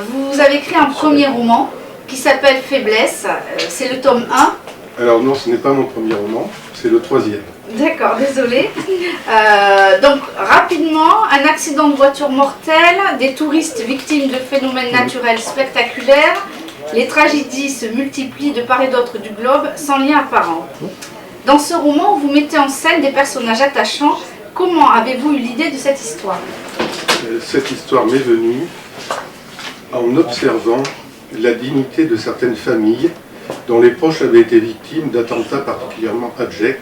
Vous avez écrit un premier roman qui s'appelle Faiblesse, c'est le tome 1. Alors non, ce n'est pas mon premier roman, c'est le 3e. D'accord, désolé. Donc rapidement, un accident de voiture mortel, des touristes victimes de phénomènes naturels spectaculaires, les tragédies se multiplient de part et d'autre du globe sans lien apparent. Dans ce roman, vous mettez en scène des personnages attachants. Comment avez-vous eu l'idée de cette histoire? Cette histoire m'est venue en observant la dignité de certaines familles dont les proches avaient été victimes d'attentats particulièrement abjects.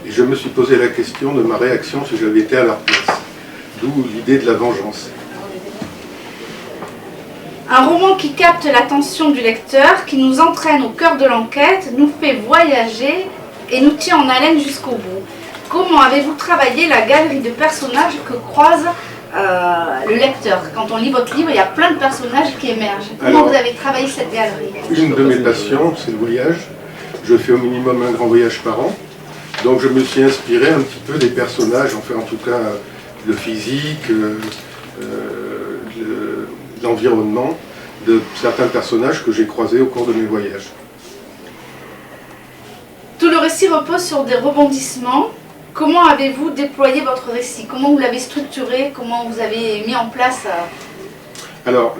Et je me suis posé la question de ma réaction si j'avais été à leur place. D'où l'idée de la vengeance. Un roman qui capte l'attention du lecteur, qui nous entraîne au cœur de l'enquête, nous fait voyager et nous tient en haleine jusqu'au bout. Comment avez-vous travaillé la galerie de personnages que croise le lecteur? Quand on lit votre livre, il y a plein de personnages qui émergent. Comment vous avez travaillé cette galerie? Une de mes passions, c'est le voyage. Je fais au minimum un grand voyage par an. Donc je me suis inspiré un petit peu des personnages, enfin en tout cas le physique, l'environnement de certains personnages que j'ai croisés au cours de mes voyages. Tout le récit repose sur des rebondissements. Comment avez-vous déployé votre récit? Comment vous l'avez structuré? Comment vous avez mis en place Alors,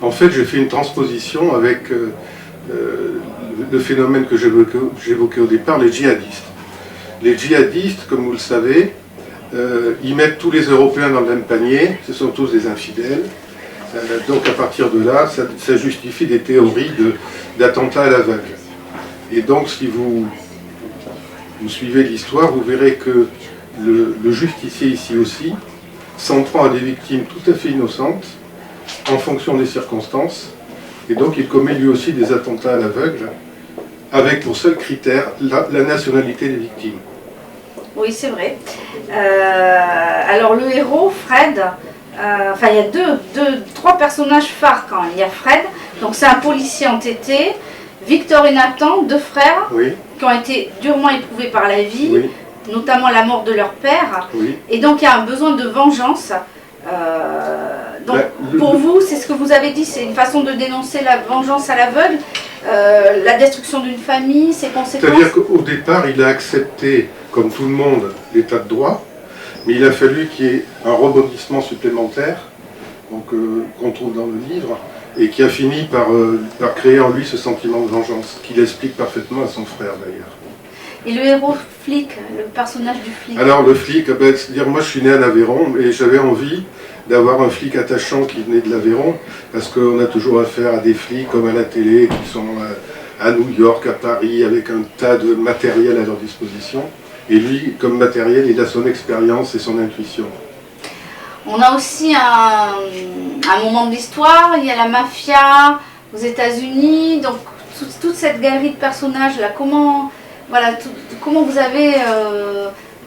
en fait, j'ai fait une transposition avec le phénomène que j'évoquais au départ, les djihadistes. Les djihadistes, comme vous le savez, ils mettent tous les Européens dans le même panier, ce sont tous des infidèles. Donc à partir de là, ça justifie des théories d'attentats à l'aveugle. Et donc si vous suivez l'histoire, vous verrez que le justicier ici aussi s'en prend à des victimes tout à fait innocentes, en fonction des circonstances, et donc il commet lui aussi des attentats à l'aveugle, avec pour seul critère la nationalité des victimes. Oui, c'est vrai. Alors le héros, Fred, enfin il y a trois personnages phares quand même. Il y a Fred, donc c'est un policier entêté, Victor et Nathan, deux frères, oui, qui ont été durement éprouvés par la vie, oui, notamment la mort de leur père, oui. Et donc il y a un besoin de vengeance. Donc pour vous, c'est ce que vous avez dit, c'est une façon de dénoncer la vengeance à l'aveugle, la destruction d'une famille, ses conséquences. C'est-à-dire qu'au départ, il a accepté, comme tout le monde, l'état de droit, mais il a fallu qu'il y ait un rebondissement supplémentaire, qu'on trouve dans le livre, et qui a fini par créer en lui ce sentiment de vengeance, qu'il explique parfaitement à son frère d'ailleurs. Et le héros flic, le personnage du flic? Alors le flic, c'est-à-dire moi je suis né à Aveyron et j'avais envie d'avoir un flic attachant qui venait de l'Aveyron, parce qu'on a toujours affaire à des flics comme à la télé, qui sont à New York, à Paris, avec un tas de matériel à leur disposition. Et lui, comme matériel, il a son expérience et son intuition. On a aussi un moment de l'histoire, il y a la mafia aux États-Unis, donc toute cette galerie de personnages là, comment vous avez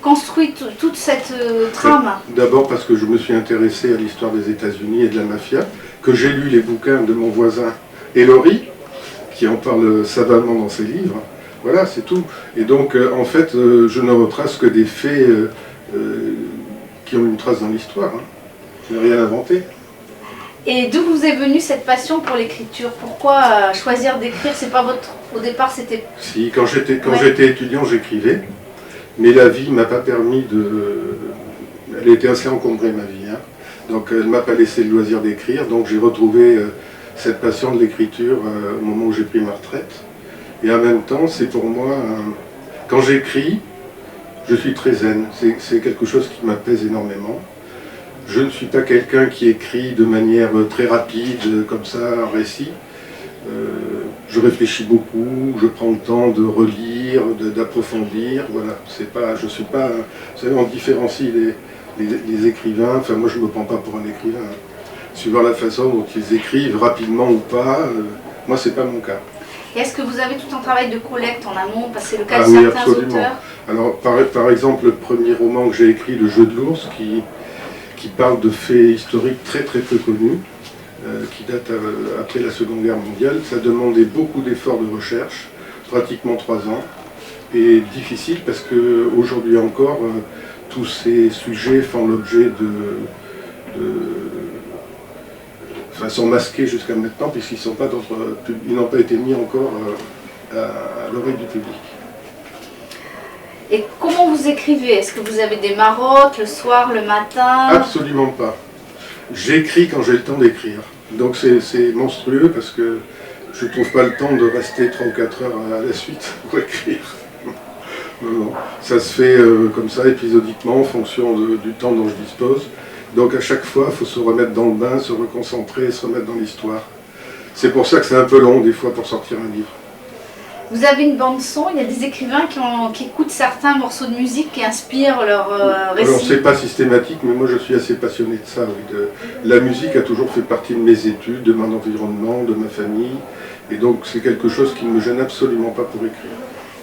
construit toute cette trame? D'abord parce que je me suis intéressé à l'histoire des États-Unis et de la mafia, que j'ai lu les bouquins de mon voisin Ellory, qui en parle savamment dans ses livres. Voilà, c'est tout. Et donc, en fait, je ne retrace que des faits qui ont une trace dans l'histoire. Hein. Je n'ai rien inventé. Et d'où vous est venue cette passion pour l'écriture? Pourquoi choisir d'écrire? C'est pas votre... Au départ, c'était... Si, quand j'étais étudiant, j'écrivais. Mais la vie ne m'a pas permis de... Elle était assez encombrée, ma vie. Hein. Donc, elle ne m'a pas laissé le loisir d'écrire. Donc, j'ai retrouvé cette passion de l'écriture au moment où j'ai pris ma retraite. Et en même temps, c'est pour moi... quand j'écris, je suis très zen. C'est quelque chose qui m'apaise énormément. Je ne suis pas quelqu'un qui écrit de manière très rapide, comme ça, un récit. Je réfléchis beaucoup, je prends le temps de relire, d'approfondir. Voilà, je suis pas. Vous savez, on différencie les écrivains. Enfin, moi, je ne me prends pas pour un écrivain. Suivant la façon dont ils écrivent, rapidement ou pas, moi, c'est pas mon cas. Est-ce que vous avez tout un travail de collecte en amont? Parce que c'est le cas de oui, certains absolument. auteurs. Alors, par exemple, le premier roman que j'ai écrit, Le Jeu de l'ours, qui parle de faits historiques très très peu connus, qui datent après la Seconde Guerre mondiale. Ça demandait beaucoup d'efforts de recherche, pratiquement 3 ans, et difficile parce qu'aujourd'hui encore, tous ces sujets font l'objet enfin, sont masqués jusqu'à maintenant, puisqu'ils n'ont pas été mis encore à l'oreille du public. Et comment vous écrivez? Est-ce que vous avez des marottes le soir, le matin? Absolument pas. J'écris quand j'ai le temps d'écrire. Donc c'est monstrueux parce que je ne trouve pas le temps de rester 3 ou 4 heures à la suite pour écrire. Non. Ça se fait comme ça, épisodiquement, en fonction du temps dont je dispose. Donc à chaque fois, il faut se remettre dans le bain, se reconcentrer, se remettre dans l'histoire. C'est pour ça que c'est un peu long, des fois, pour sortir un livre. Vous avez une bande-son, il y a des écrivains qui écoutent certains morceaux de musique qui inspirent leur récit. Alors c'est pas systématique, mais moi je suis assez passionné de ça. Oui. La musique a toujours fait partie de mes études, de mon environnement, de ma famille. Et donc c'est quelque chose qui ne me gêne absolument pas pour écrire.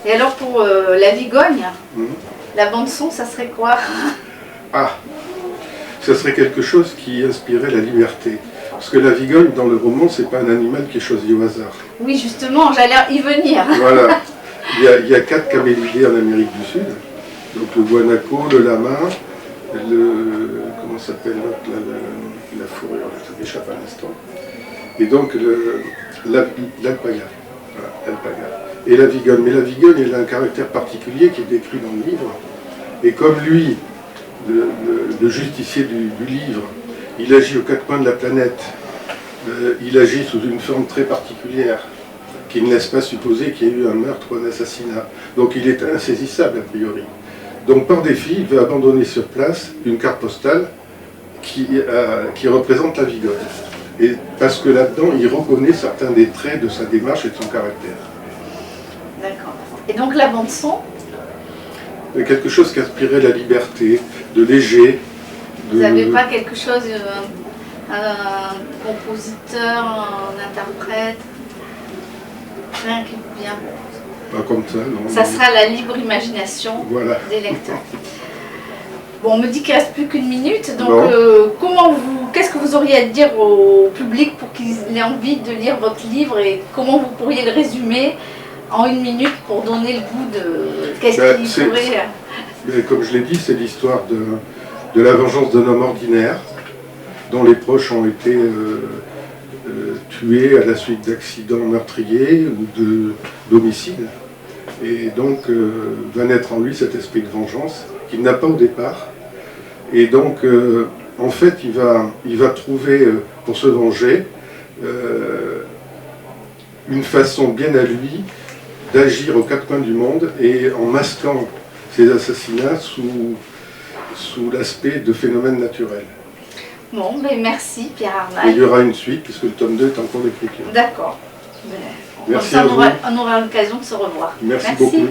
Et alors pour La Vigogne, la bande-son, ça serait quoi? Ah, ça serait quelque chose qui inspirait la liberté. Parce que la vigogne, dans le roman, c'est pas un animal qui est choisi au hasard. Oui, justement, j'allais y venir. Voilà. Il y a 4 camélidés en Amérique du Sud. Donc le guanaco, le lama, comment s'appelle l'autre, la fourrure, ça m'échappe à l'instant. Et donc l'alpaga. Voilà, l'alpaga. Et la vigogne. Mais la vigogne, elle a un caractère particulier qui est décrit dans le livre. Et comme lui, le justicier du livre, il agit aux 4 coins de la planète. Il agit sous une forme très particulière, qui ne laisse pas supposer qu'il y ait eu un meurtre ou un assassinat. Donc il est insaisissable a priori. Donc par défi, il veut abandonner sur place une carte postale qui représente la vigogne. Et parce que là-dedans, il reconnaît certains des traits de sa démarche et de son caractère. D'accord. Et donc la bande-son? Quelque chose qui inspirait la liberté, de léger. Vous n'avez pas quelque chose, un compositeur, un interprète, rien qui vous vient? Pas comme ça, non. Ça sera la libre imagination des lecteurs. Bon, on me dit qu'il ne reste plus qu'une minute, donc qu'est-ce que vous auriez à dire au public pour qu'il ait envie de lire votre livre et comment vous pourriez le résumer en 1 minute pour donner le goût de qu'est-ce qu'il pourrait... Mais comme je l'ai dit, c'est l'histoire de la vengeance d'un homme ordinaire dont les proches ont été tués à la suite d'accidents meurtriers ou d'homicides. Et donc va naître en lui cet esprit de vengeance qu'il n'a pas au départ. Et donc en fait il va trouver pour se venger une façon bien à lui d'agir aux 4 coins du monde et en masquant ses assassinats sous l'aspect de phénomènes naturels. Bon, ben merci Pierre Arnal. Il y aura une suite puisque le tome 2 est en cours d'écriture. D'accord. Merci à vous. On aura l'occasion de se revoir. Merci beaucoup.